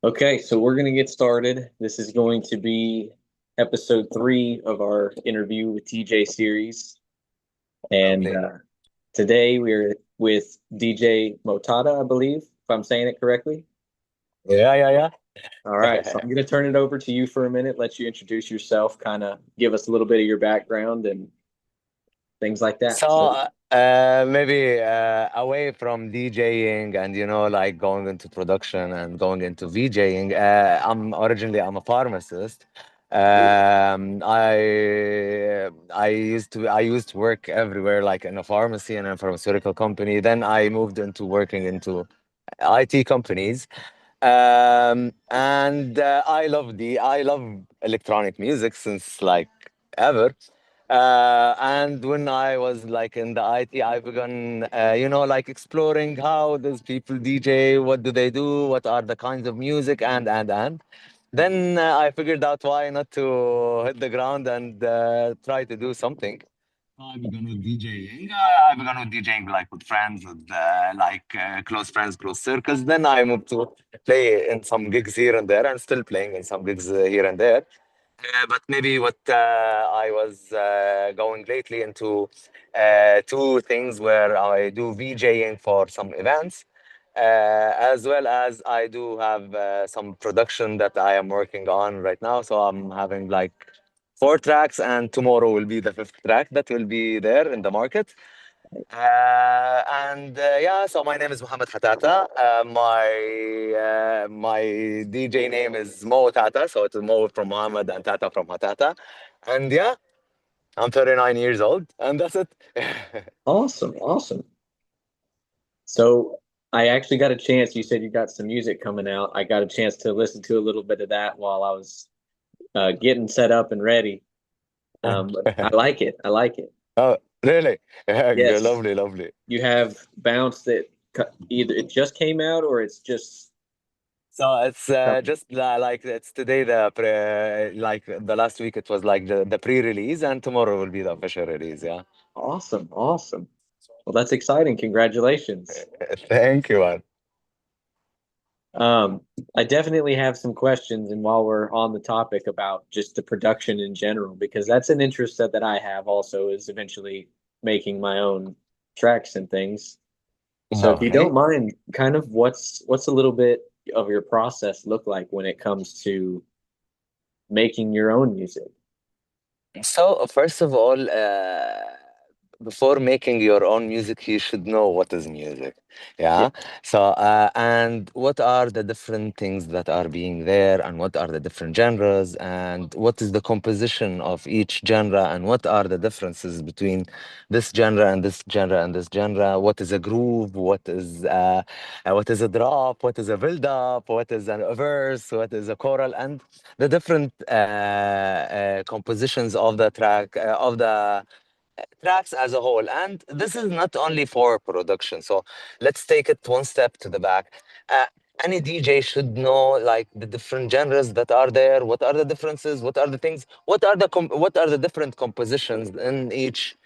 Okay, so we're going to get started. This is going to be episode 3 of our interview with TJ series. And Lovely. today we're with DJ MoTata, I believe, if I'm saying it correctly. Yeah, yeah, All right, so yeah. I'm going to turn it over to you for a minute, let you introduce yourself, kind of give us a little bit of your background and things like that. So, Maybe away from DJing and like going into production and going into VJing. I'm a pharmacist. I used to work everywhere, like in a pharmacy and a pharmaceutical company. Then I moved into working into IT companies. And I love electronic music since like ever. And when I was like in the IT, I began, like exploring how does people DJ, what do they do, what are the kinds of music, and. Then I figured out why not to hit the ground and try to do something. I began with DJing. I began with DJing like with friends, with close friends, close circles. Then I moved to play in some gigs here and there, and still playing in some gigs here and there. But maybe what I was going lately into two things where I do VJing for some events, as well as I do have some production that I am working on right now. So I'm having like 4 tracks, and tomorrow will be the fifth track that will be there in the market. And Yeah, so my name is Mohammed Hatata. My DJ name is Mo Tata, so it's Mo from Mohammed and Tata from Hatata. And yeah, I'm 39 years old, and that's it. awesome, awesome. So, I actually got a chance. You said you got some music coming out. I got a chance to listen to a little bit of that while I was getting set up and ready. But I like it. I like it. Oh, really? Yeah, Yes, lovely, lovely. you have Bounce that either it just came out or it's just So it's coming. just like it's today like the last week it was like the pre-release, and tomorrow will be the official release. Yeah. Awesome, awesome. Well, that's exciting. Congratulations. Thank you, man. Um, I definitely have some questions, and while we're on the topic about just the production in general, because that's an interest that I have also is eventually making my own tracks and things. So if you don't Lovely. mind, kind of what's a little bit of your process look like when it comes to making your own music? So, first of all, before making your own music, you should know what is music. Yeah. Yeah. So, and what are the different things that are being there, and what are the different genres, and what is the composition of each genre, and what are the differences between this genre and this genre and this genre? What is a groove? What is a drop? What is a build up? What is a verse? What is a choral? And the different compositions of the tracks as a whole. And this is not only for production. So let's take it one step to the back. Uh, any DJ should know like the different genres that are there. What are the differences? What are the things? What are the different compositions in each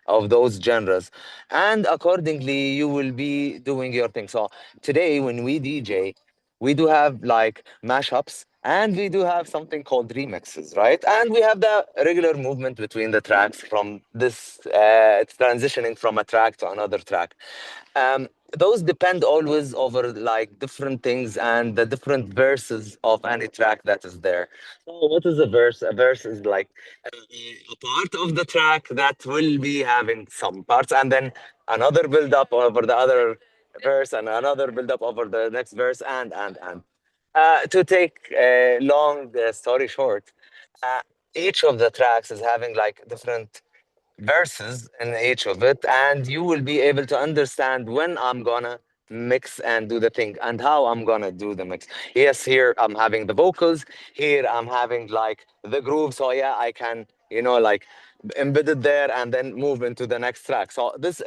of those genres? And accordingly, you will be doing your thing. So today, when we DJ, we do have like mashups, and we do have something called remixes, right? And we have the regular movement between the tracks from this transitioning from a track to another track. Those depend always over like different things and the different verses of any track that is there. So what is a verse? A verse is like a part of the track that will be having some parts, and then another build up over the other verse, and another build up over the next verse, and. To take a long story short, uh, each of the tracks is having like different verses in each of it, and you will be able to understand when I'm gonna mix and do the thing, and how I'm gonna do the mix. Yes, here I'm having the vocals, here I'm having like the groove, so yeah, I can, like embed it there and then move into the next track. So this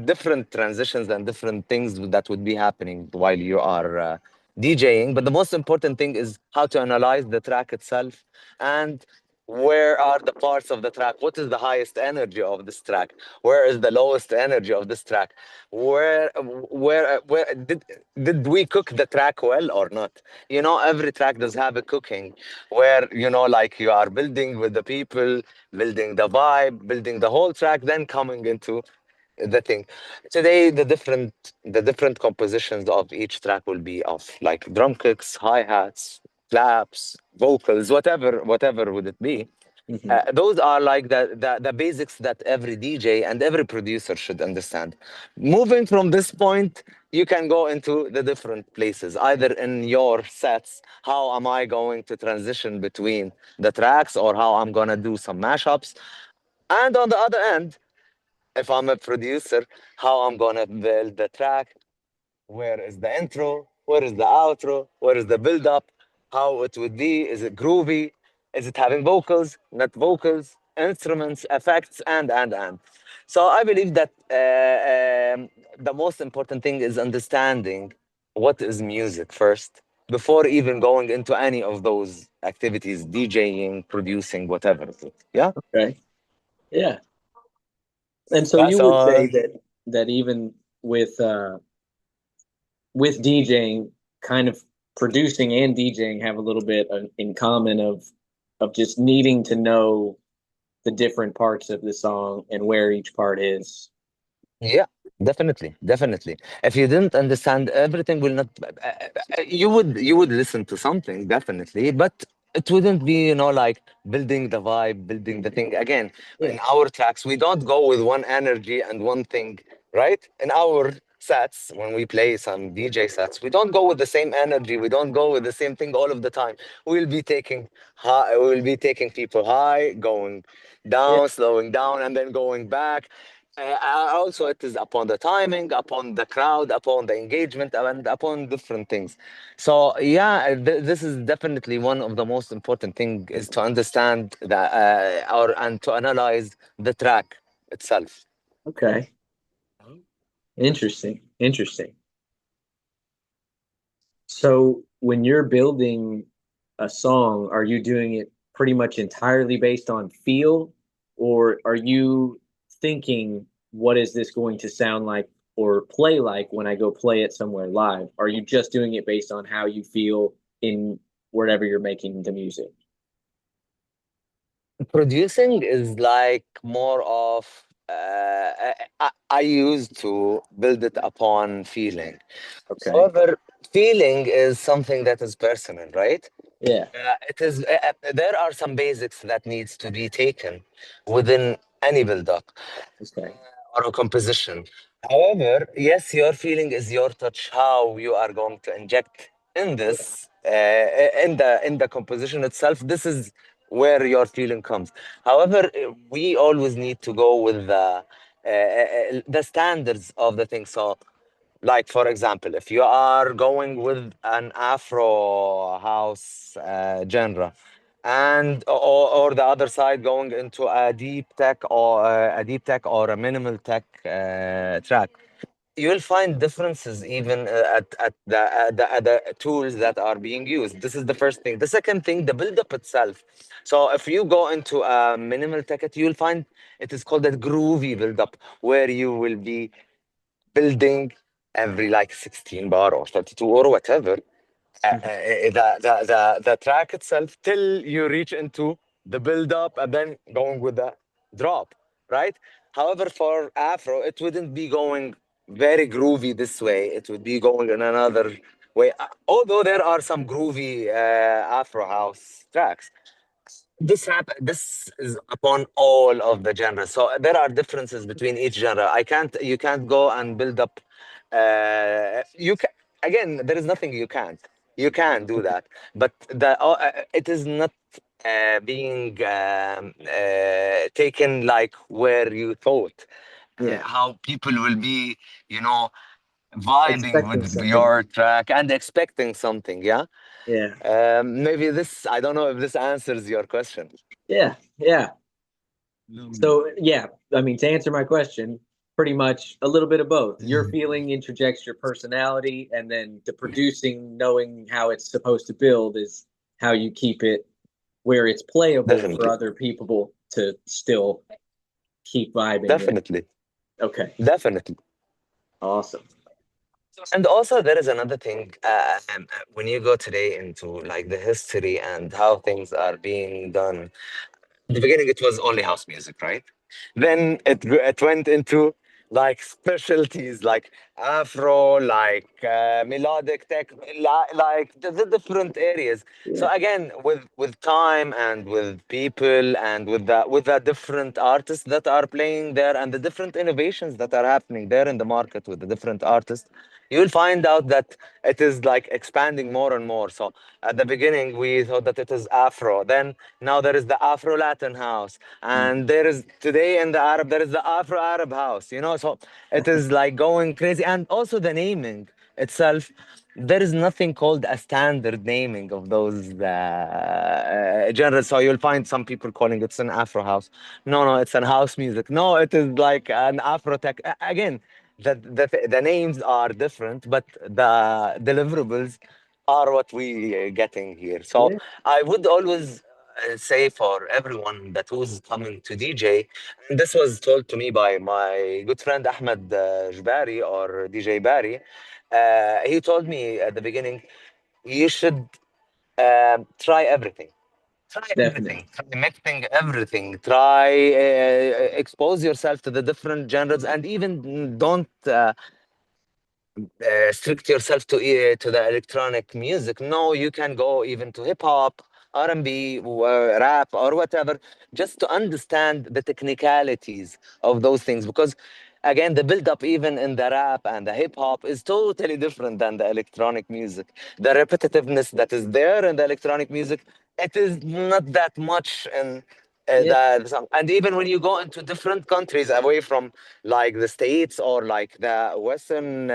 different transitions and different things that would be happening while you are DJing. But the most important thing is how to analyze the track itself, and Where are the parts of the track? What is the highest energy of this track? Where is the lowest energy of this track? Where did we cook the track well or not? You know, every track does have a cooking where, you know, like you are building with the people, building the vibe, building the whole track, then coming into the thing. Today, the different compositions of each track will be of like drum kicks, hi-hats, claps, vocals, whatever would it be. Hmm. Those are like the basics that every DJ and every producer should understand. Moving from this point, you can go into the different places, either in your sets, how am I going to transition between the tracks or how I'm gonna do some mashups. And on the other end, if I'm a producer, how I'm gonna build the track, where is the intro, where is the outro, where is the build up, how it would be, is it groovy, is it having vocals, not vocals, instruments, effects, and. So I believe that the most important thing is understanding what is music first before even going into any of those activities, DJing, producing, whatever. Yeah, Okay. Yeah. And so that's you would say all. that even with DJing, kind of producing and DJing have a little bit in common of just needing to know the different parts of the song and where each part is. Yeah, definitely, definitely. If you didn't understand, everything will not. You would listen to something definitely, but it wouldn't be, you know, like building the vibe, building the thing. Again, Yeah. in our tracks, we don't go with one energy and one thing, right? In our sets, when we play some DJ sets, we don't go with the same energy. We don't go with the same thing all of the time. We'll be taking high. We'll be taking people high, going Yeah. down, slowing down, and then going back. Also, it is upon the timing, upon the crowd, upon the engagement, and upon different things. So, yeah, this is definitely one of the most important thing is to understand that or and to analyze the track itself. Okay. Interesting. Interesting. So when you're building a song, are you doing it pretty much entirely based on feel, or are you thinking, what is this going to sound like or play like when I go play it somewhere live? Are you just doing it based on how you feel in wherever you're making the music? Producing is like more of I used to build it upon feeling. Okay. However, feeling is something that is personal, right? Yeah. It is. There are some basics that needs to be taken within any build-up Okay. or a composition. However, yes, your feeling is your touch. How you are going to inject in this in the composition itself. This is where your feeling comes. However, we always need to go with the standards of the thing. So like for example, if you are going with an Afro house genre, and or the other side going into a deep tech or a minimal tech track, you will find differences even at the tools that are being used. This is the first thing. The second thing, the build-up itself. So if you go into a minimal tech, you'll find it is called a groovy build-up, where you will be building every like 16 bar or 32 or whatever the track itself till you reach into the build up and then going with the drop, right? However, for Afro, it wouldn't be going very groovy this way. It would be going in another way. Although there are some groovy Afro house tracks, this is upon all of the genres. So there are differences between each genre. You can't go and build up you can again, there is nothing you can do that, but it is not being taken like where you thought, Yeah. how people will be, you know, vibing Expecting with something. your track and expecting something. Yeah. Yeah. Maybe this, I don't know if this answers your question. Yeah. Yeah. Mm. So yeah, I mean, to answer my question, pretty much a little bit of both. Your feeling interjects your personality, and then the producing, knowing how it's supposed to build, is how you keep it. where it's playable for Definitely. other people to still keep vibing with. Definitely. Okay, Definitely. awesome. And also, there is another thing. When you go today into like the history and how things are being done, in the beginning, it was only house music, right? Then it went into like specialties like Afro, like melodic tech, like the different areas. So Yeah, again, with time and with people and with the different artists that are playing there and the different innovations that are happening there in the market with the different artists, you'll find out that it is like expanding more and more. So at the beginning, we thought that it is Afro. Then now there is the Afro Latin house, and mhm. there is today in the Arab there is the Afro Arab house. So it is like going crazy, and also the naming itself. There is nothing called a standard naming of those genres. So you'll find some people calling it an Afro house. No, no, it's an house music. No, it is like an Afro tech. Again, the names are different, but the deliverables are what we getting here. So Yeah, I would always say for everyone that who's coming to DJ, and this was told to me by my good friend Ahmed Jbari or DJ Bari. He told me at the beginning, you should try everything. Try definitely. everything. Try mixing everything. Try expose yourself to the different genres, and even don't strict yourself to the electronic music. No, you can go even to hip hop, R&B, rap, or whatever, just to understand the technicalities of those things. Because again, the build up even in the rap and the hip hop is totally different than the electronic music. The repetitiveness that is there in the electronic music, it is not that much in Yeah, the song. And even when you go into different countries away from like the states or like the western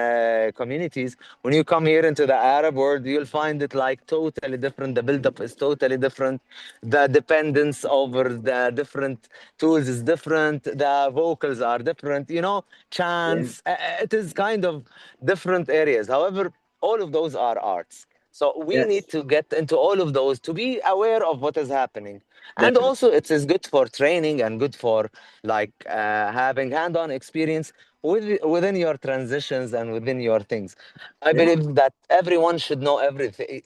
communities, when you come here into the Arab world, you'll find it like totally different. The build-up is totally different. The dependence over the different tools is different. The vocals are different, yeah, chants. It is kind of different areas. However, all of those are arts. So we need yes, to get into all of those to be aware of what is happening. And definitely. also it is good for training and good for like having hand-on experience within your transitions and within your things. I Yeah, believe that everyone should know everything,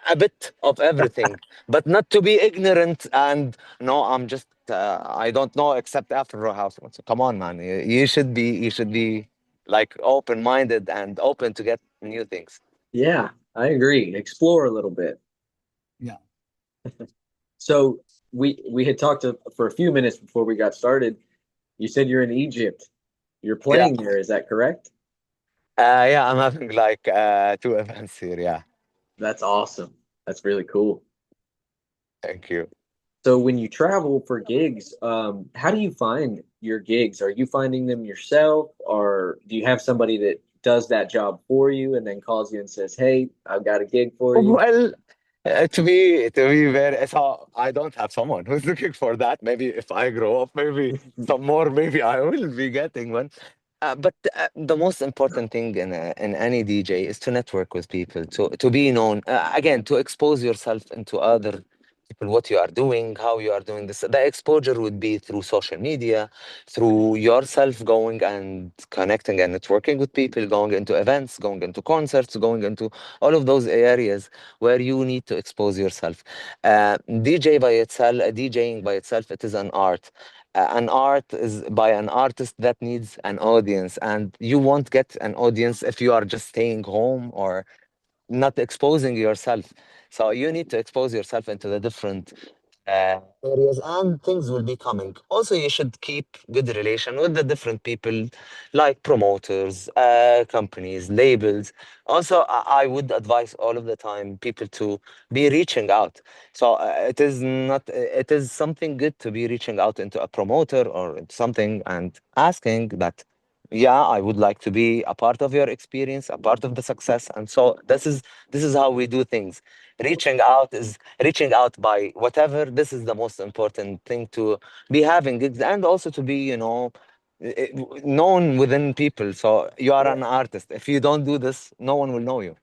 a bit of everything, but not to be ignorant and no, I'm just I don't know except Afro House. So come on, man, you should be like open-minded and open to get new things. yeah, I agree. Explore a little bit. Yeah. So we had talked for a few minutes before we got started. You said you're in Egypt. You're Yeah. playing there, is that correct? Yeah, I'm having like two events here. Yeah. That's awesome. That's really cool. Thank you. So when you travel for gigs, how do you find your gigs? Are you finding them yourself, or do you have somebody that does that job for you and then calls you and says, "Hey, I've got a gig for you"? Well, to be very, so I don't have someone who's looking for that. Maybe if I grow up, maybe some more, maybe I will be getting one. But the most important thing in any DJ is to network with people, to be known. Again, to expose yourself into other people, what you are doing, how you are doing this. The exposure would be through social media, through yourself going and connecting and networking with people, going into events, going into concerts, going into all of those areas where you need to expose yourself. DJing by itself, it is an art. An art is by an artist that needs an audience, and you won't get an audience if you are just staying home or not exposing yourself. So you need to expose yourself into the different areas, and things will be coming. Also, you should keep good relation with the different people, like promoters, companies, labels. Also, I would advise all of the time people to be reaching out. So it is not. It is something good to be reaching out into a promoter or something and asking that. Yeah, I would like to be a part of your experience, a part of the success, and so this is how we do things. Reaching out by whatever. This is the most important thing, to be having gigs and also to be known within people. So you are Yeah, an artist. If you don't do this, no one will know you.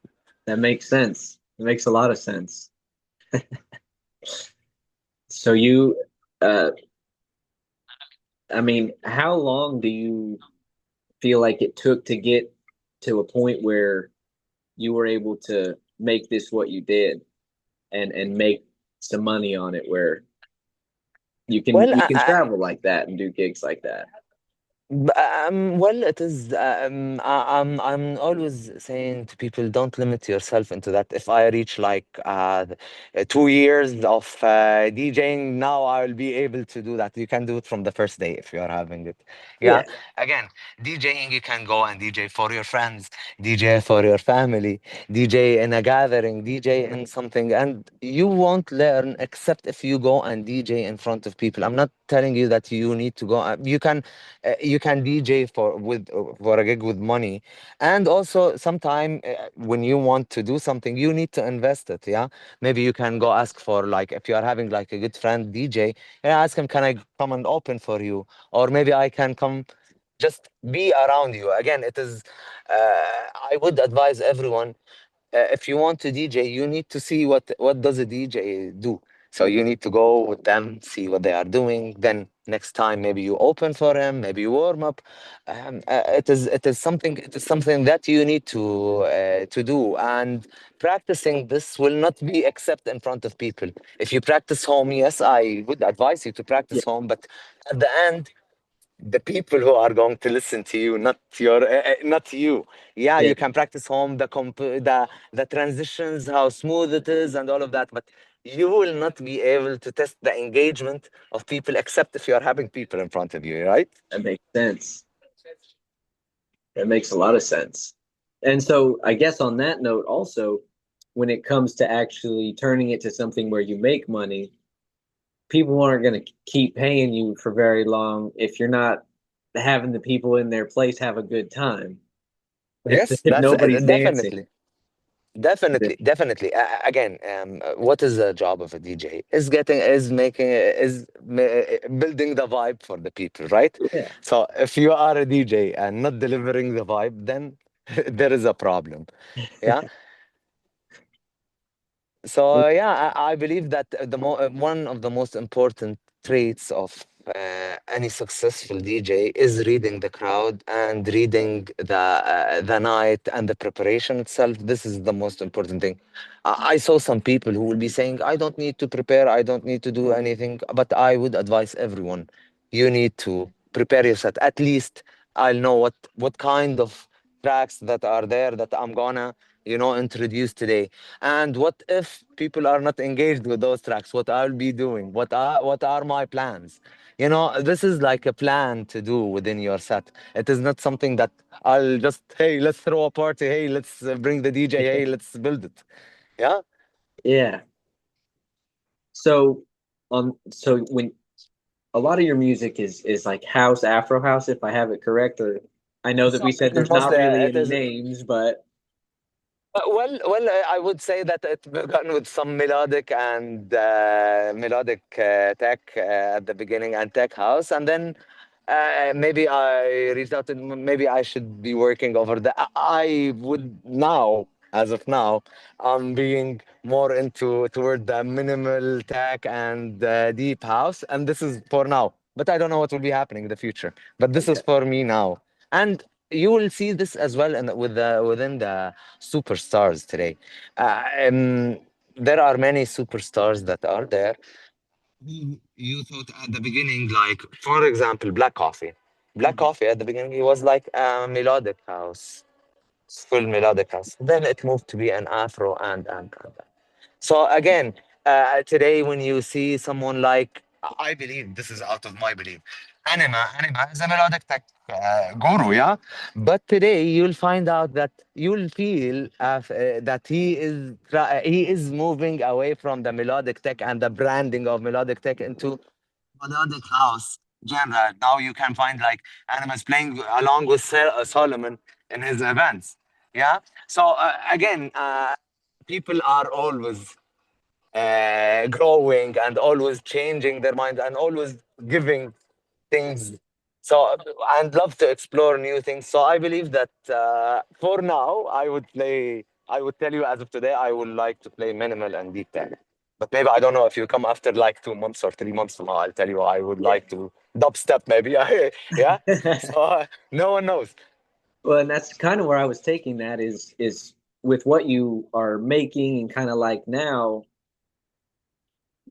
that makes sense. It makes a lot of sense. So you, uh, I mean, how long do you feel like it took to get to a point where you were able to make this what you did and make some money on it where Well, you can travel like that and do gigs like that? Well, it is. I'm always saying to people, don't limit yourself into that. If I reach like 2 years of DJing, now I'll be able to do that. You can do it from the first day if you are having it. Yeah. Yeah, Again, DJing, you can go and DJ for your friends, DJ for your family, DJ in a gathering, DJ in something, and you won't learn except if you go and DJ in front of people. I'm not telling you that you need to go. You can DJ for a gig with money, and also sometime when you want to do something, you need to invest it. Yeah, maybe you can go ask for like if you are having like a good friend DJ, yeah, ask him, can I come and open for you, or maybe I can come just be around you. Again, it is. I would advise everyone if you want to DJ, you need to see what does a DJ do. So you need to go with them, see what they are doing. Then next time, maybe you open for him, maybe you warm up. It is something that you need to do. And practicing this will not be except in front of people. If you practice home, yes, I would advise you to yeah, practice home. But at the end, the people who are going to listen to you, not you. Yeah, yeah. you can practice home the transitions, how smooth it is, and all of that, but you will not be able to test the engagement of people except if you are having people in front of you, right? That makes sense. That makes a lot of sense. And so I guess on that note, also, when it comes to actually turning it to something where you make money, people aren't going to keep paying you for very long if you're not having the people in their place have a good time. Yes, If that's nobody's dancing, definitely. then Definitely. Again, what is the job of a DJ? Is getting, is making, building the vibe for the people, right? yeah, So if you are a DJ and not delivering the vibe, then there is a problem. Yeah. So yeah, I believe that one of the most important traits of any successful DJ is reading the crowd and reading the night and the preparation itself. This is the most important thing. I saw some people who will be saying, "I don't need to prepare. I don't need to do anything." But I would advise everyone, you need to prepare yourself. At least I'll know what kind of tracks that are there that I'm gonna introduce today. And what if people are not engaged with those tracks? What I'll be doing? What are my plans? This is like a plan to do within your set. It is not something that I'll just, hey, let's throw a party. Hey, let's bring the DJ. Hey, let's build it. Yeah. yeah. So when a lot of your music is like house, Afro house, if I have it correct, or I know that So we said there's not mostly really it any is. names, but I would say that it began with some melodic tech at the beginning and tech house, and then maybe I reached out to maybe I should be working over the. I would now, as of now, I'm being more into toward the minimal tech and deep house, and this is for now. But I don't know what will be happening in the future. But this is okay. for me now, and you will see this as well within the superstars today. Uh, um, there are many superstars that are there. You thought at the beginning, like for example, Black Coffee. Black Mhm. Coffee at the beginning, he was like a melodic house, full melodic house. Then it moved to be an Afro and. So again, today when you see someone like, I believe this is out of my belief, Anima is a melodic tech guru, yeah. But today you'll find out that you'll feel that he is moving away from the melodic tech and the branding of melodic tech into melodic house genre. Now you can find like Animas playing along with Solomon in his events. Yeah. So again, people are always growing and always changing their mind and always giving things. So and love to explore new things. So I believe that for now, I would play. I would tell you as of today, I would like to play minimal and deep tech. But maybe I don't know if you come after like 2 months or 3 months from now, I'll tell you I would like to dubstep maybe. Yeah. Yeah. So no one knows. Well, and that's kind of where I was taking that is with what you are making and kind of like now,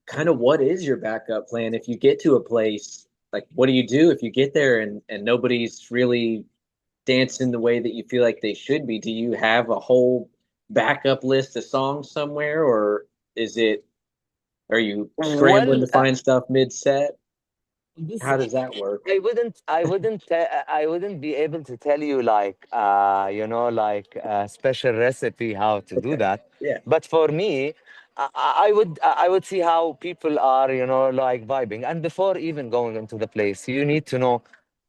kind of what is your backup plan if you get to a place? Like, what do you do if you get there and nobody's really dancing the way that you feel like they should be? Do you have a whole backup list of songs somewhere, or is it are you scrambling Well, to find stuff mid set? this How does that work? I wouldn't be able to tell you like like a special recipe how to do Okay. that. Yeah. But for me, I would see how people are like vibing. And before even going into the place, you need to know,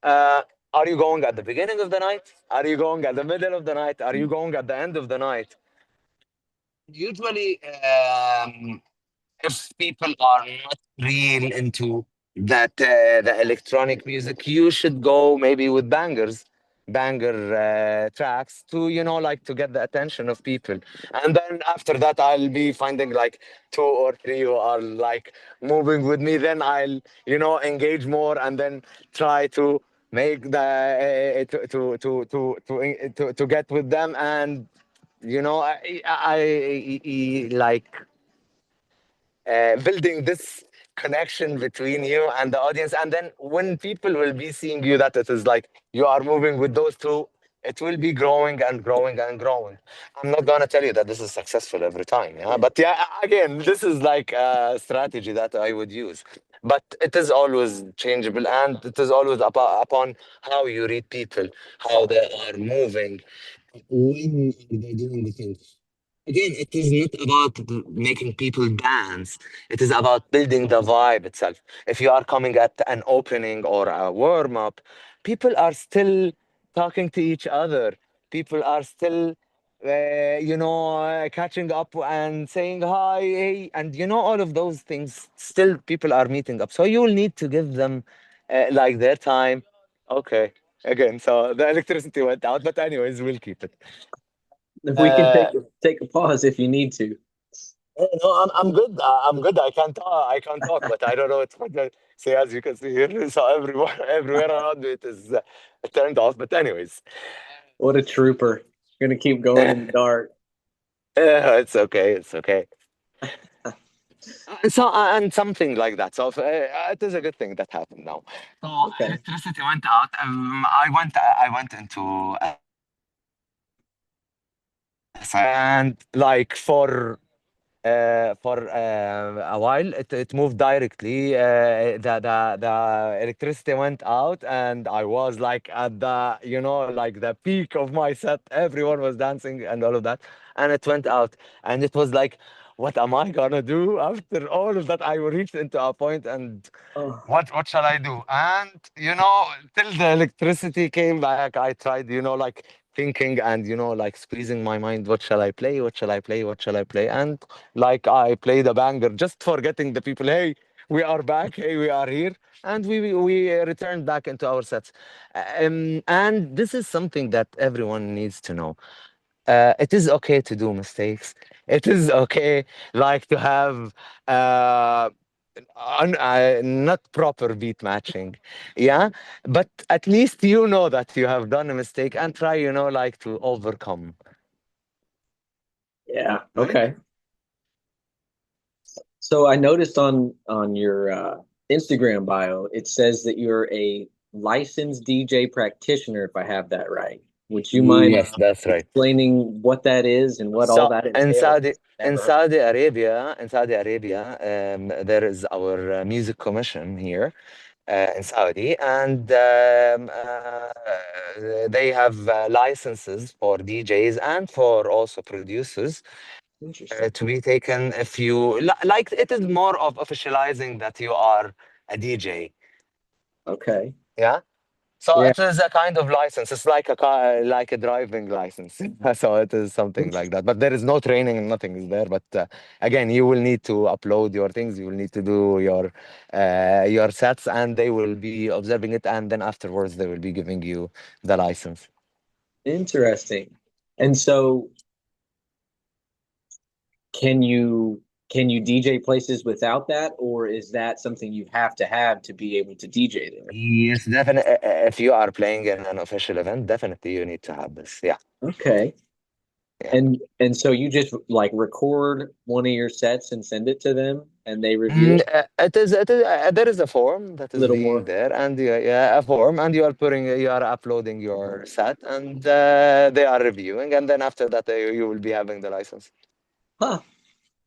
uh, are you going at the beginning of the night? Are you going at the middle of the night? Are you going at the end of the night? Usually, if people are not real into the electronic music, you should go maybe with banger tracks to like to get the attention of people. And then after that, I'll be finding like two or three who are like moving with me. Then I'll engage more and then try to make the to get with them. And I like building this connection between you and the audience. And then when people will be seeing you that it is like you are moving with those two, it will be growing and growing and growing. I'm not gonna tell you that this is successful every time, yeah. Yeah. But yeah, again, this is like a strategy that I would use. But it is always changeable, and it is always upon how you read people, how they are moving, when are they doing the thing. Again, it is not about making people dance. It is about building the vibe itself. If you are coming at an opening or a warm up, people are still talking to each other. People are still, catching up and saying hi, hey, and all of those things. Still, people are meeting up. So you will need to give them like their time. Okay. Again, so the electricity went out, but anyways, we'll keep it. If we can Uh, take a pause if you need to. No, I'm good. I'm good. I can talk, but I don't know. It's what see, as you can see here, so everywhere, everywhere around me, it is turned off. But anyways, What a trooper. Gonna keep going in the dark. it's okay. It's okay. So and something like that. So it is a good thing that happened now. So Okay. electricity went out. I went into and like for a while it moved directly the electricity went out, and I was like at the like the peak of my set. Everyone was dancing and all of that, and it went out, and it was like, what am I gonna do after all of that? I reached into a point, and Oh, what shall I do? And till the electricity came back, I tried, like thinking and like squeezing my mind. What shall I play? What shall I play? What shall I play? And like I played a banger, just forgetting the people. Hey, we are back. Hey, we are here, and we returned back into our sets. And this is something that everyone needs to know. It is okay to do mistakes. It is okay, like to have uh, not proper beat matching, yeah. But at least you know that you have done a mistake and try, like to overcome, yeah. right? Okay. So I noticed on your Instagram bio, it says that you're a licensed DJ practitioner, if I have that right. Would you mind Yes, that's right. explaining what that is and what all So that entails? Never heard. In Saudi Arabia, there is our music commission here in Saudi, and they have licenses for DJs and for also producers Interesting. to be taken. If you like, it is more of officializing that you are a DJ. Okay. Yeah. So Yeah. it is a kind of license. It's like a car, like a driving license. So it is something like that. But there is no training and nothing is there. But again, you will need to upload your things. You will need to do your sets, and they will be observing it. And then afterwards, they will be giving you the license. Interesting. And so can you? can you DJ places without that, or is that something you have to be able to DJ there? Yes, definitely. If you are playing in an official event, definitely you need to have this. Yeah, Okay. yeah. And so you just like record one of your sets and send it to them and they review it? There is a form that A is little being more. there, and yeah, a form, and you are uploading your set, and they are reviewing, and then after that, you will be having the license. Huh,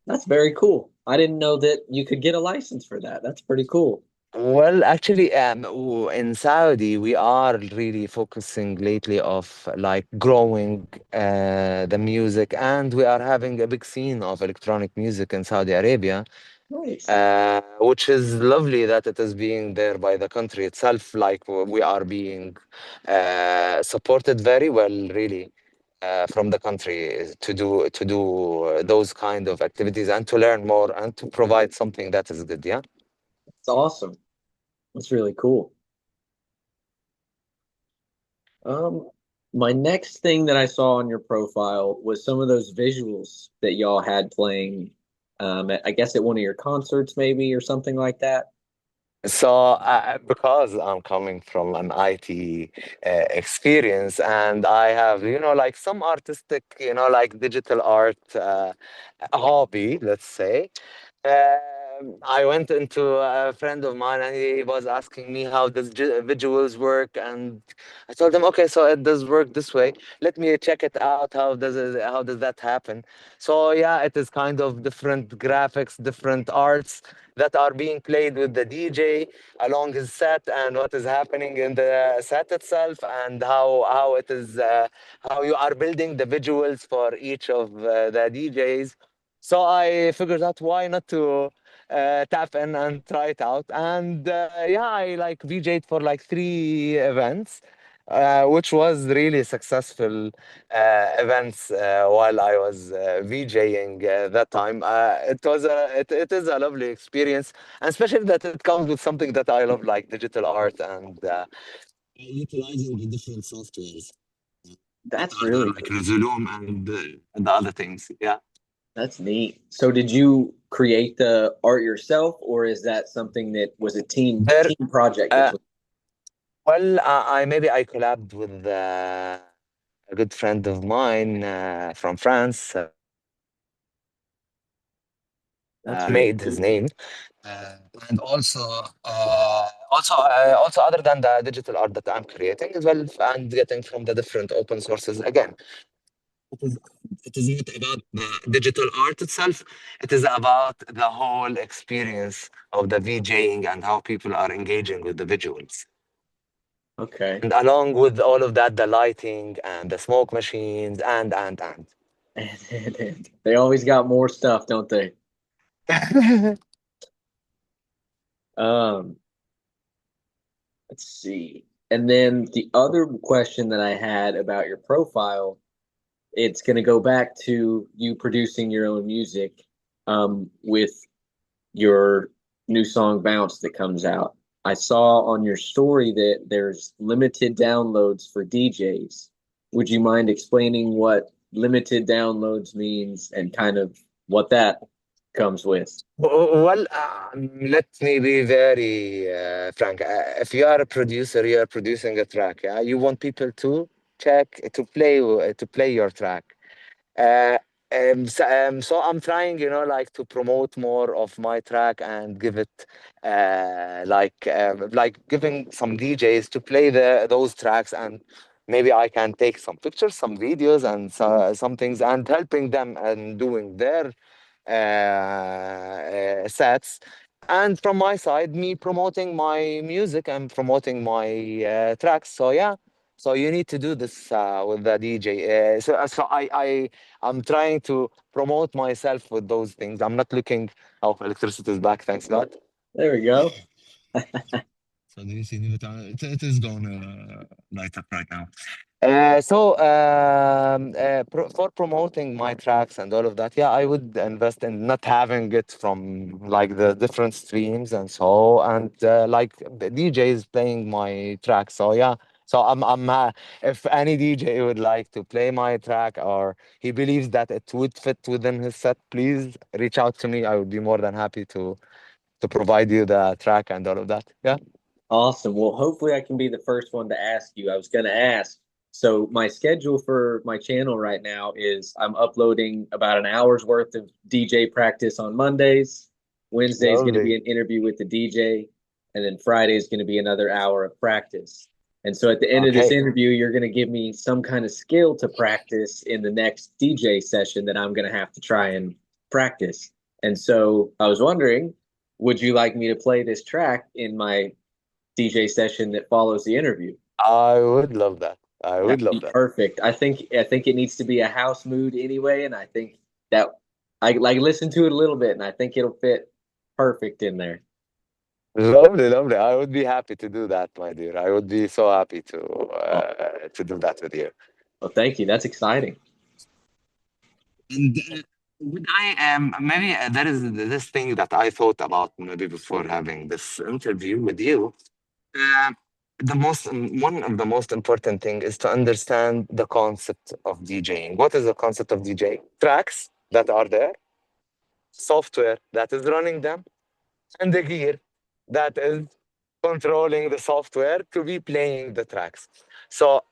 that's very cool. I didn't know that you could get a license for that. That's pretty cool. Well, actually, in Saudi, we are really focusing lately of like growing the music, and we are having a big scene of electronic music in Saudi Arabia. Nice. Which is lovely that it is being there by the country itself. Like we are being supported very well, really, from the country to do those kind of activities and to learn more and to provide something that is good. Yeah. It's awesome. That's really cool. Um, my next thing that I saw on your profile was some of those visuals that y'all had playing, I guess at one of your concerts maybe or something like that. So, because I'm coming from an IT experience, and I have, like some artistic, like digital art hobby, let's say. I went into a friend of mine, and he was asking me how does visuals work, and I told him, okay, so it does work this way. Let me check it out. How does that happen? So yeah, it is kind of different graphics, different arts that are being played with the DJ along his set, and what is happening in the set itself, and how it is how you are building the visuals for each of the DJs. So I figured out why not to tap in and try it out. And yeah, I like VJ'd for like 3 events, which was really successful events while I was VJing that time. It is a lovely experience, and especially that it comes with something that I love, like digital art and utilizing the different softwares that That's are there, really like cool. Resolum and the other things. Yeah. That's neat. So did you create the art yourself, or is that something that was a There, team project uh, between? well, I collabed with a good friend of mine from France, That's really made his cool. name, uh, and also other than the digital art that I'm creating as well, and getting from the different open sources again. It is, it is not about the digital art itself. It is about the whole experience of the VJing and how people are engaging with the visuals. Okay. And along with all of that, the lighting and the smoke machines and. And they always got more stuff, don't they? Um, let's see. And then the other question that I had about your profile, it's going to go back to you producing your own music, with your new song Bounce that comes out. I saw on your story that there's limited downloads for DJs. Would you mind explaining what limited downloads means and kind of what that comes with? Well, let me be very frank. If you are a producer, you are producing a track. Yeah, you want people to play your track. Uh, so I'm trying, like to promote more of my track and give it, like giving some DJs to play those tracks, and maybe I can take some pictures, some videos, and some things, and helping them and doing their sets. And from my side, me promoting my music and promoting my tracks. So yeah, so you need to do this with the DJ. I'm trying to promote myself with those things. I'm not looking. Oh, electricity is back. Thanks God. There we go. So do you see the time? It is going to light up right now. For promoting my tracks and all of that, yeah, I would invest in not having it from like the different streams and so, and like the DJs playing my tracks. So yeah, So if any DJ would like to play my track or he believes that it would fit within his set, please reach out to me. I would be more than happy to provide you the track and all of that. Yeah. Awesome. Well, hopefully I can be the first one to ask you. I was going to ask. So my schedule for my channel right now is I'm uploading about an hour's worth of DJ practice on Mondays. Wednesday is going to be Lovely. an interview with the DJ, and then Friday is going to be another hour of practice. And so at the end of this Okay. interview, you're going to give me some kind of skill to practice in the next DJ session that I'm going to have to try and practice. And so I was wondering, would you like me to play this track in my DJ session that follows the interview? I would love that. I would That'd love be that. perfect. I think it needs to be a house mood anyway, and I think that I like listen to it a little bit, and I think it'll fit perfect in there. Lovely, lovely. I would be happy to do that, my dear. I would be so happy Oh, to do that with you. well, thank you. That's exciting. And would I maybe there is this thing that I thought about maybe before having this interview with you. Uh, one of the most important thing is to understand the concept of DJing. What is the concept of DJ? Tracks that are there, software that is running them, and the gear that is controlling the software to be playing the tracks. So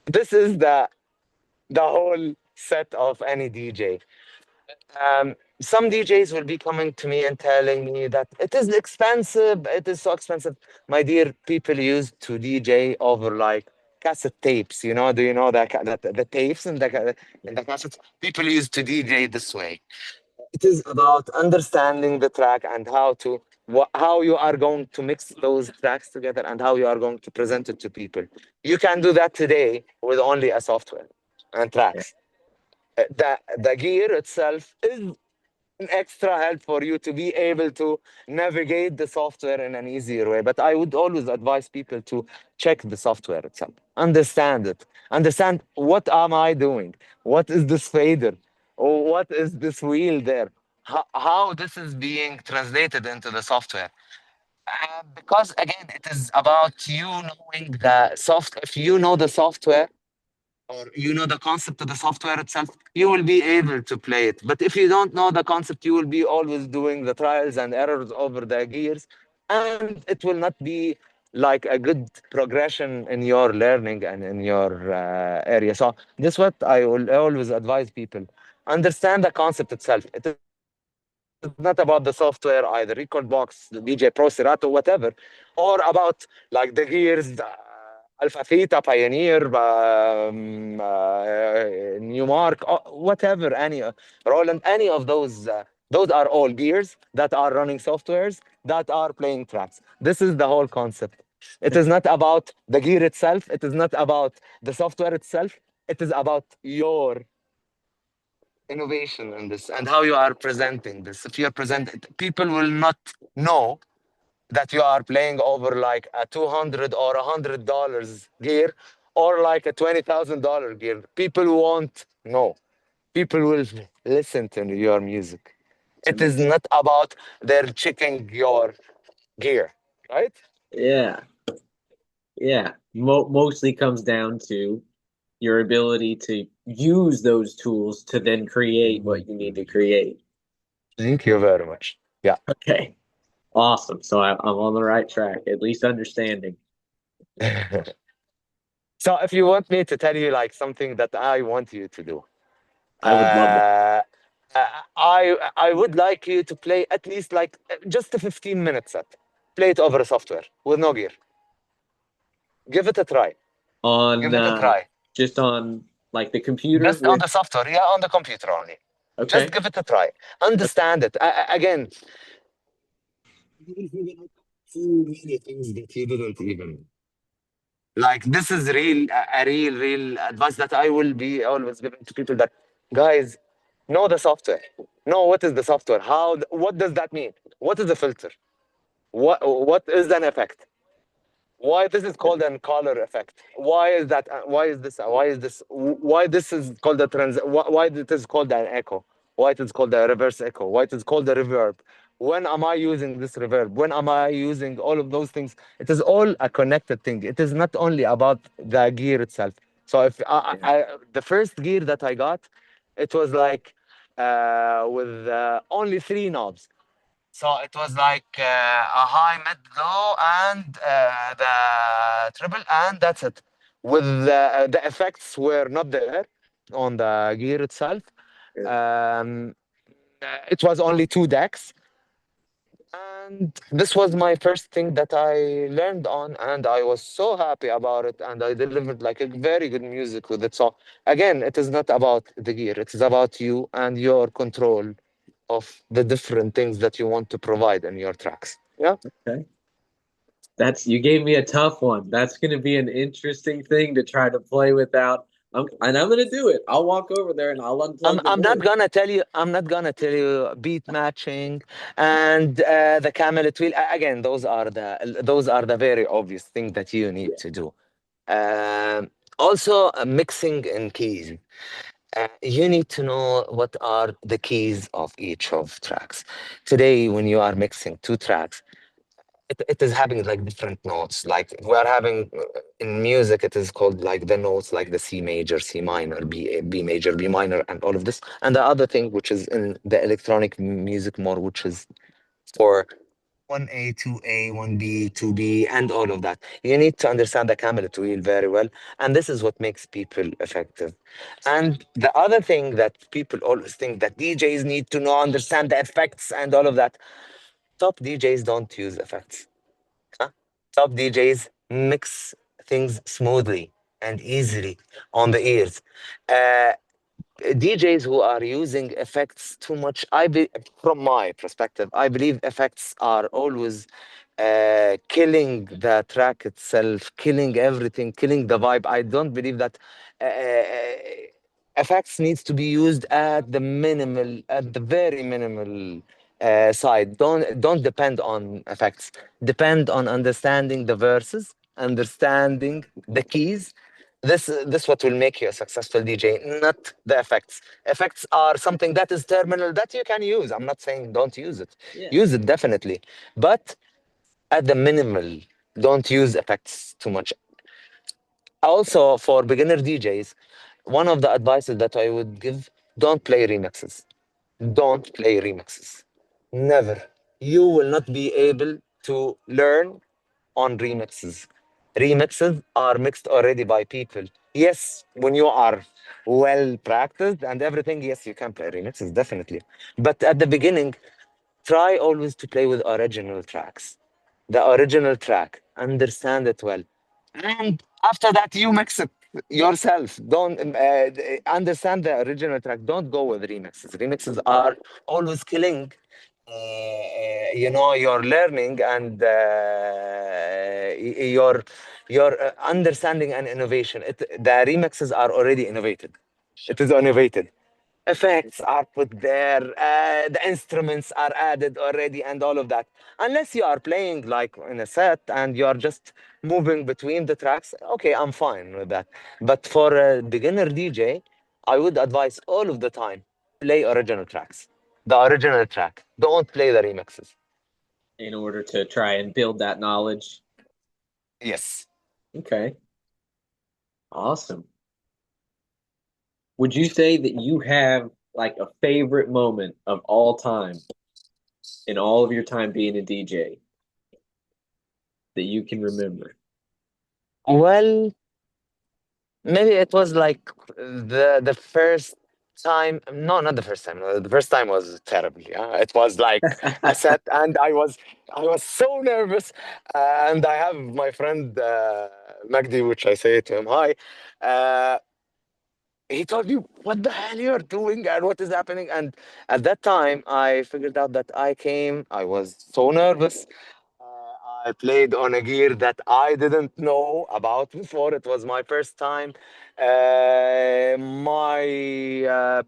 this is the whole set of any DJ. Some DJs will be coming to me and telling me that it is expensive, it is so expensive. My dear, people used to DJ over like cassette tapes. You know, do you know that the tapes and the cassettes? People used to DJ this way. It is about understanding the track and how you are going to mix those tracks together and how you are going to present it to people. You can do that today with only a software and Yeah. tracks. The gear itself is an extra help for you to be able to navigate the software in an easier way. But I would always advise people to check the software itself, understand it, understand what am I doing, what is this fader, or what is this wheel there, how this is being translated into the software. Because again, it is about you knowing the soft. If you know the software, or you know the concept of the software itself, you will be able to play it. But if you don't know the concept, you will be always doing the trials and errors over the gears, and it will not be like a good progression in your learning and in your area. So this is what I will always advise people. Understand the concept itself. It is not about the software, either record box, the DJ Pro, Serato, whatever, or about like the gears, Alpha Theta, Pioneer, Newmark, whatever, Roland, any of those are all gears that are running softwares that are playing tracks. This is the whole concept. It is not about the gear itself. It is not about the software itself. It is about your innovation in this and how you are presenting this. If you are presenting, people will not know that you are playing over like a 200 or $100 gear or like a $20,000 gear. People won't know. People will listen to your music. It's It is amazing. not about they're checking your gear, right? Yeah. Yeah. Mostly comes down to your ability to use those tools to then create what you need to create. Thank you very much. Yeah. Okay. Awesome. So I'm on the right track, at least understanding. So if you want me to tell you like something that I want you to do, I would love that. uh, I would like you to play at least like just a 15-minute set. Play it over a software with no gear. Give it a try. On Give it a try. just on like the computer Just on with the software, yeah, on the computer only. Just okay. give it a try. Understand it. Again, you will figure out so many things that you didn't even. Like this is real advice that I will be always giving to people that guys know the software. Know what is the software. What does that mean? What is the filter? What is an effect? Why this is called an color effect? Why is that? Why is this? Why is this? Why this is called a why it is called an echo? Why it is called a reverse echo? Why it is called a reverb? When am I using this reverb? When am I using all of those things? It is all a connected thing. It is not only about the gear itself. So if Yeah. the first gear that I got, it was like with only three knobs. So it was like a high, mid, low, and the treble, and that's it. With the effects were not there on the gear itself. Um, it was only two decks, and this was my first thing that I learned on, and I was so happy about it, and I delivered like a very good music with it. So again, it is not about the gear; it is about you and your control of the different things that you want to provide in your tracks. Yeah. Okay. That's you gave me a tough one. That's going to be an interesting thing to try to play without. And I'm going to do it. I'll walk over there and I'll unplug the I'm not board. gonna tell you. I'm not gonna tell you beat matching and the camel wheel. Again, those are the very obvious things that you need Yeah. to do. Also, mixing in keys. You need to know what are the keys of each of tracks. Today, when you are mixing two tracks, it is having like different notes. Like we are having in music, it is called like the notes like the C major, C minor, B major, B minor, and all of this. And the other thing, which is in the electronic music more, which is for 1A, 2A, 1B, 2B, and all of that. You need to understand the camel wheel very well. And this is what makes people effective. And the other thing that people always think that DJs need to know, understand the effects and all of that. Top DJs don't use effects. Huh? Top DJs mix things smoothly and easily on the ears. Uh, DJs who are using effects too much, from my perspective, I believe effects are always killing the track itself, killing everything, killing the vibe. I don't believe that effects needs to be used at the minimal, at the very minimal side. Don't depend on effects. Depend on understanding the verses, understanding the keys. This what will make you a successful DJ, not the effects. Effects are something that is terminal that you can use. I'm not saying don't use it. Yeah. Use it definitely, but at the minimal. Don't use effects too much. Also, for beginner DJs, one of the advices that I would give: don't play remixes. Don't play remixes. Never. You will not be able to learn on remixes. Remixes are mixed already by people. Yes, when you are well practiced and everything, yes, you can play remixes, definitely. But at the beginning, try always to play with original tracks. The original track, understand it well. And after that, you mix it yourself. Don't understand the original track. Don't go with remixes. Remixes are always killing your learning and your understanding and innovation. The remixes are already innovated. It is innovated. Effects are put there, the instruments are added already, and all of that. Unless you are playing like in a set and you are just moving between the tracks, okay, I'm fine with that. But for a beginner DJ, I would advise all of the time play original tracks. The original track. Don't play the remixes. In order to try and build that knowledge. Yes. Okay. Awesome. Would you say that you have like a favorite moment of all time in all of your time being a DJ that you can remember? Well, maybe it was like the first time. No, not the first time. The first time was terrible. Yeah, it was like a set, and I was so nervous. And I have my friend Magdi, which I say to him, hi. Uh, he told me, "What the hell you're doing and what is happening?" And at that time, I figured out that I came. I was so nervous. I played on a gear that I didn't know about before. It was my first time. My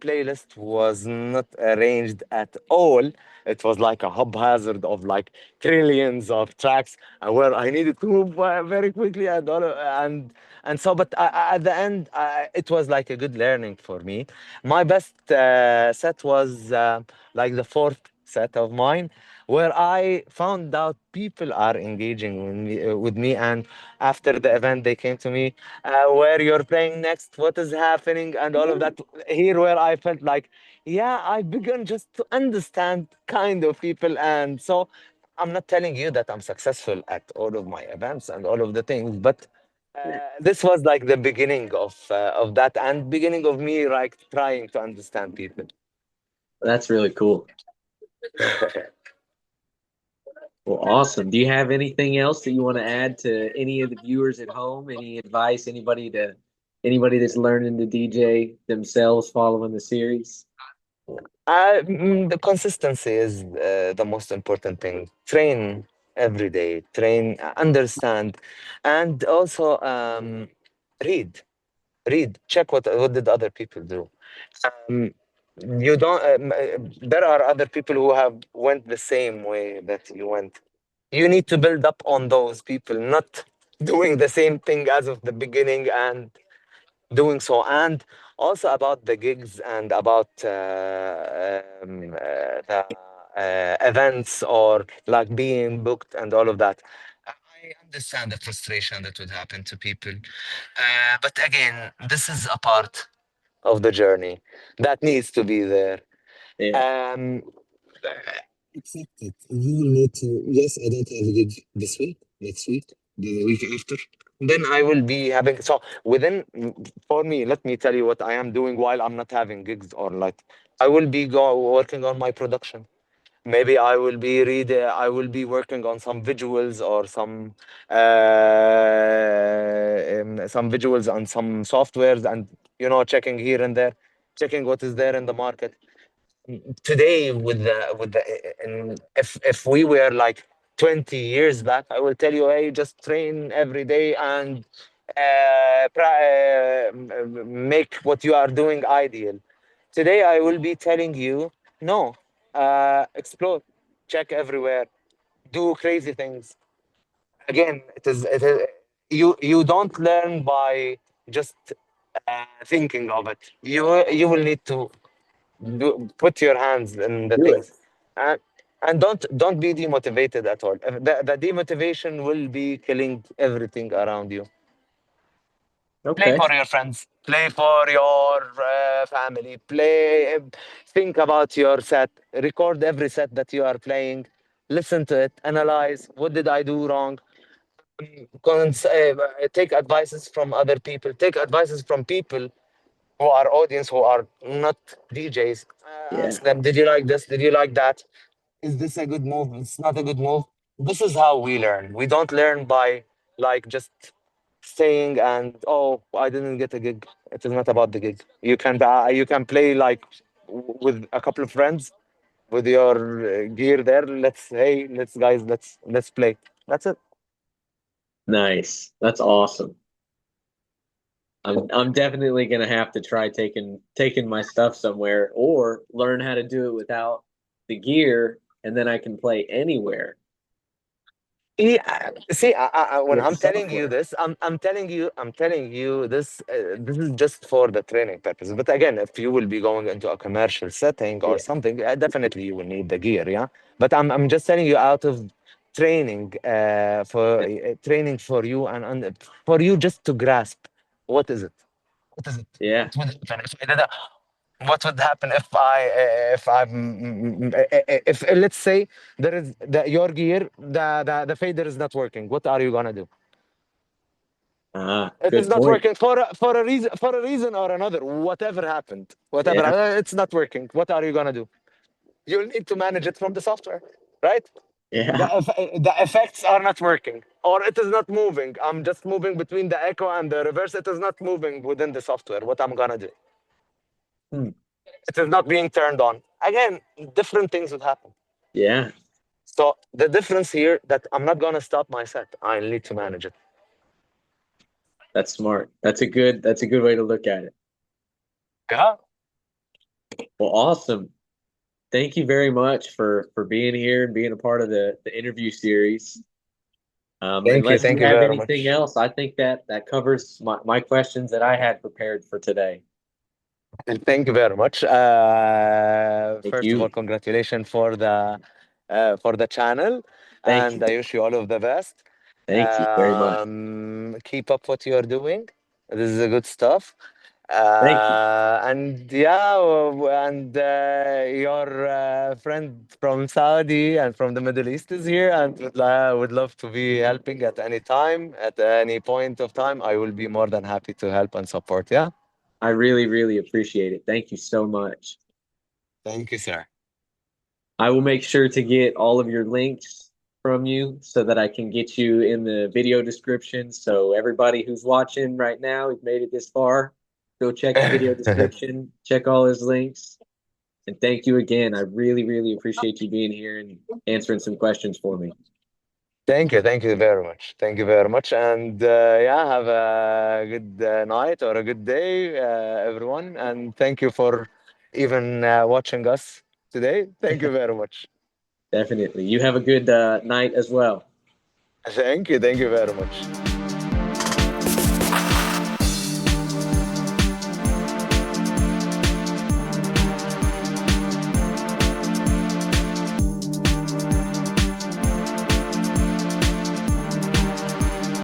playlist was not arranged at all. It was like a haphazard of like trillions of tracks where I needed to move very quickly and so. But at the end, it was like a good learning for me. My best set was like the fourth set of mine, where I found out people are engaging with me. And after the event, they came to me, where you're playing next, what is happening, and all of that. Here, where I felt like, yeah, I began just to understand kind of people. And so I'm not telling you that I'm successful at all of my events and all of the things, but this was like the beginning of that, and beginning of me like trying to understand people. That's really cool. Well, awesome. Do you have anything else that you want to add to any of the viewers at home? Any advice? Anybody that's learning to DJ themselves following the series? The consistency is the most important thing. Train every day, train, understand, and also read. Read, check what did other people do. Um, you don't. There are other people who have went the same way that you went. You need to build up on those people, not doing the same thing as of the beginning and doing so. And also about the gigs and about the events, or like being booked and all of that. I understand the frustration that would happen to people. But again, this is a part of the journey that needs to be there. Yeah, Um, Accept it. You will need to. Yes, I don't have a gig this week, next week, the week after. Then I will be having. So within, for me, let me tell you what I am doing while I'm not having gigs, or like I will be working on my production. Maybe I will be I will be working on some visuals, or some visuals on some softwares, and checking here and there, checking what is there in the market today. And if we were like 20 years back, I will tell you, hey, just train every day and make what you are doing ideal. Today I will be telling you, no, explore, check everywhere, do crazy things. Again, it is you don't learn by just thinking of it. You will need to put your hands in the do it. things, and don't be demotivated at all. The demotivation will be killing everything around you. Play Okay. for your friends, play for your family, play, think about your set, record every set that you are playing, listen to it, analyze what did I do wrong. Take advices from other people, take advices from people who are audience, who are not DJs. Yeah. Ask them, did you like this? Did you like that? Is this a good move? It's not a good move. This is how we learn. We don't learn by like just staying and, oh, I didn't get a gig. It is not about the gig. You can play like with a couple of friends with your gear there. Let's guys, let's play. That's it. Nice. That's awesome. I'm definitely gonna have to try taking my stuff somewhere or learn how to do it without the gear, and then I can play anywhere Yeah, see, when with the I'm telling you software. this, I'm telling you this. This is just for the training purposes. But again, if you will be going into a commercial setting or Yeah. something, definitely you will need the gear. Yeah, but I'm just telling you out of training, training for you, and for you just to grasp what is it. What is it? Yeah. What would happen if I did that? What would happen if let's say there is your gear, the fader is not working? What are you gonna do? Ah, It is good not point. working for a reason or another. Whatever happened, whatever, Yeah. it's not working. What are you gonna do? You'll need to manage it from the software, right? Yeah. The effects are not working, or it is not moving. I'm just moving between the echo and the reverse. It is not moving within the software. What I'm gonna do? Hmm. It is not being turned on. Again, different things would happen. Yeah. So the difference here that I'm not gonna stop my set. I need to manage it. That's smart. That's a good way to look at it. Yeah. Well, awesome. Thank you very much for being here and being a part of the interview series. Thank you. Unless you Thank you have very anything much. else, I think that covers my questions that I had prepared for today. And thank you very much. Thank First of all, you. congratulations for the for the channel, Thank and you. I wish you all of the best. Thank you very much. Keep up what you're doing. This is a good stuff. Thank you. And yeah, and your friend from Saudi and from the Middle East is here, and would love to be helping at any time, at any point of time. I will be more than happy to help and support. Yeah. I really, really appreciate it. Thank you so much. Thank you, sir. I will make sure to get all of your links from you so that I can get you in the video description. So everybody who's watching right now, who's made it this far, go check the video description, check all his links. And thank you again. I really, really appreciate you being here and answering some questions for me. Thank you very much. Thank you very much. And yeah, have a good night or a good day, everyone. And thank you for even watching us today. Thank you very much. Definitely. You have a good night as well. Thank you very much.